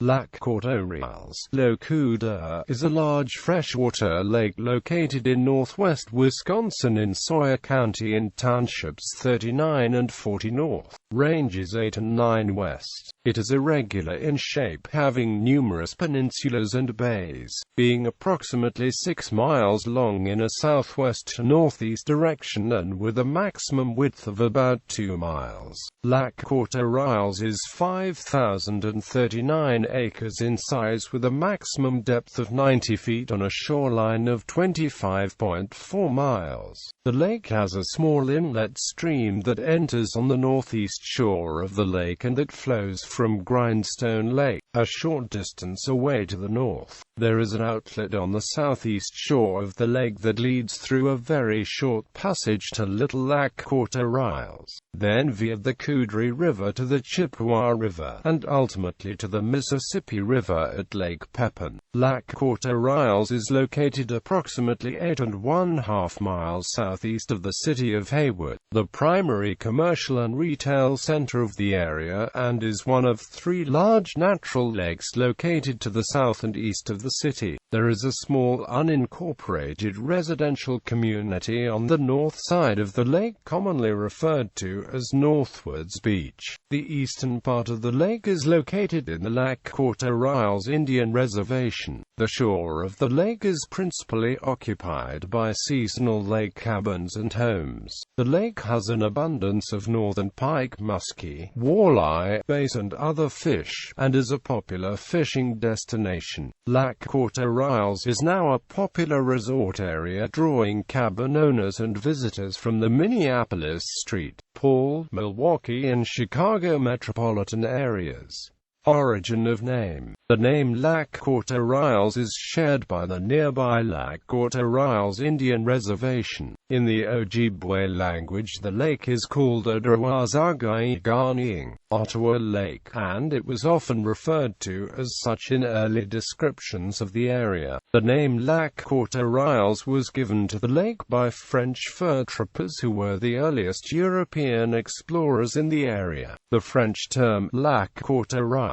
Lac Courte Oreilles, ləઃkuːdəreɪ, is a large freshwater lake located in northwest Wisconsin in Sawyer County in townships 39 and 40 north, ranges 8 and 9 west. It is irregular in shape, having numerous peninsulas and bays, being approximately 6 miles long in a southwest to northeast direction and with a maximum width of about 2 miles. Lac Courte Oreilles is 5,039 acres in size with a maximum depth of 90 feet on a shoreline of 25.4 miles. The lake has a small inlet stream that enters on the northeast shore of the lake and that flows from Grindstone Lake, a short distance away to the north. There is an outlet on the southeast shore of the lake that leads through a very short passage to Little Lac Courte Oreilles, then via the ləઃkuːdəreɪ River to the Chippewa River, and ultimately to the Mississippi River at Lake Pepin. Lac Courte Oreilles is located approximately 8.5 miles southeast of the city of Hayward, the primary commercial and retail center of the area, and is one of 3 large natural lakes located to the south and east of the city. There is a small unincorporated residential community on the north side of the lake, commonly referred to as Northwoods Beach. The eastern part of the lake is located in the Lac Courte Oreilles Indian Reservation. The shore of the lake is principally occupied by seasonal lake cabins and homes. The lake has an abundance of northern pike, muskie, walleye, bass and other fish, and is a popular fishing destination. Lac Courte Oreilles is now a popular resort area, drawing cabin owners and visitors from the Minneapolis, St. Paul, Milwaukee and Chicago metropolitan areas. Origin of name. The name Lac Courte Oreilles is shared by the nearby Lac Courte Oreilles Indian Reservation. In the Ojibwe language, the lake is called lə:kuːdəreɪ, Ottawa Lake, and it was often referred to as such in early descriptions of the area. The name Lac Courte Oreilles was given to the lake by French fur trappers who were the earliest European explorers in the area. The French term Lac Courte Oreilles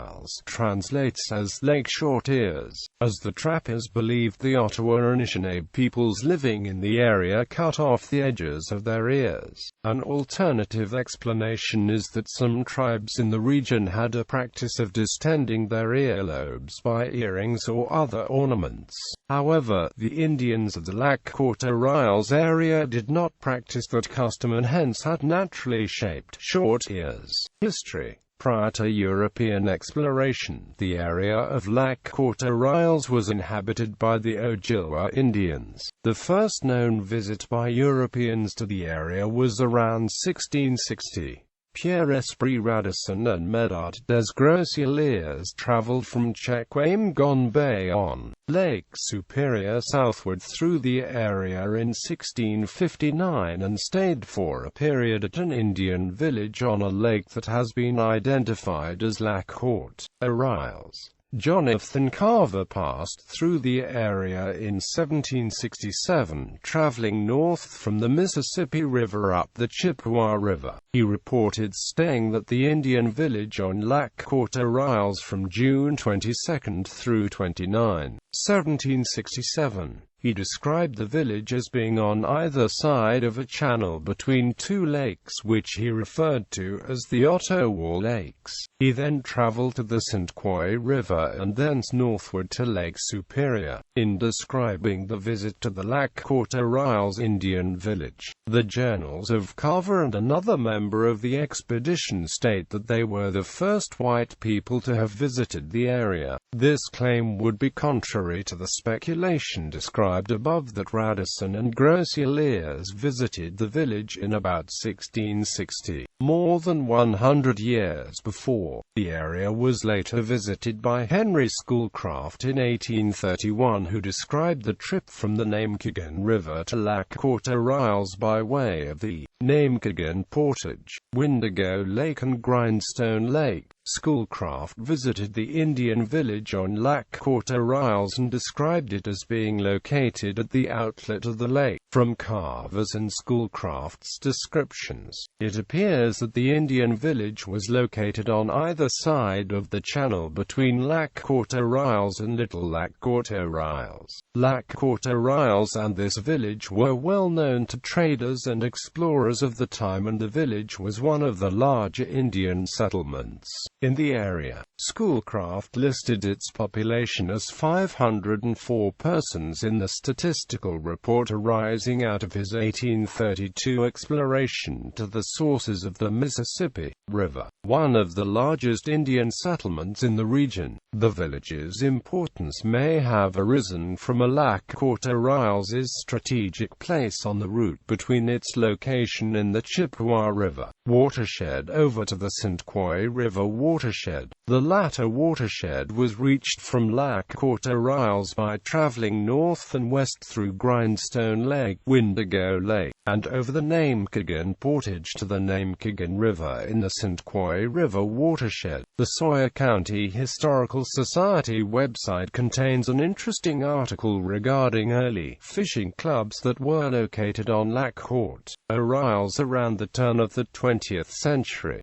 translates as Lake Short Ears, as the trappers believed the Ottawa Anishinaabe peoples living in the area cut off the edges of their ears. An alternative explanation is that some tribes in the region had a practice of distending their earlobes by earrings or other ornaments. However, the Indians of the Lac Courte Oreilles area did not practice that custom and hence had naturally shaped short ears. History. Prior to European exploration, the area of Lac Courte Oreilles was inhabited by the Ojibwe Indians. The first known visit by Europeans to the area was around 1660. Pierre-Esprit Radisson and Médard des Groseilliers traveled from Chequamegon Bay on Lake Superior southward through the area in 1659 and stayed for a period at an Indian village on a lake that has been identified as Lac Courte Oreilles. Jonathan Carver passed through the area in 1767, traveling north from the Mississippi River up the Chippewa River. He reported staying at the Indian village on Lac Courte Oreilles from June 22 through 29, 1767. He described the village as being on either side of a channel between 2 lakes which he referred to as the Ottawa Lakes. He then traveled to the St. Croix River and thence northward to Lake Superior. In describing the visit to the Lac Courte Oreilles Indian village, the journals of Carver and another member of the expedition state that they were the first white people to have visited the area. This claim would be contrary to the speculation described above that Radisson and Groseilliers visited the village in about 1660. More than 100 years before, the area was later visited by Henry Schoolcraft in 1831, who described the trip from the Namekegan River to Lac Courte Oreilles by way of the Namekegan Portage, Windigo Lake and Grindstone Lake. Schoolcraft visited the Indian village on Lac Courte Oreilles and described it as being located located at the outlet of the lake. From carvers and schoolcrafts descriptions, it appears that the Indian village was located on either side of the channel between Lac Courte Oreilles and Little Lac Courte Oreilles. Lac Courte Oreilles and this village were well known to traders and explorers of the time, and the village was one of the larger Indian settlements in the area. Schoolcraft listed its population as 504 persons in the statistical report arising out of his 1832 exploration to the sources of the Mississippi River, one of the largest Indian settlements in the region. The village's importance may have arisen from a Lac Courte Oreilles' strategic place on the route between its location in the Chippewa River watershed over to the St. Croix River watershed. The latter watershed was reached from Lac Courte Oreilles by traveling north and west through Grindstone Lake, Windigo Lake, and over the Namekegan portage to the Namekegan River in the St. Croix River watershed. The Sawyer County Historical Society website contains an interesting article regarding early fishing clubs that were located on Lac Courte Oreilles around the turn of the 20th century.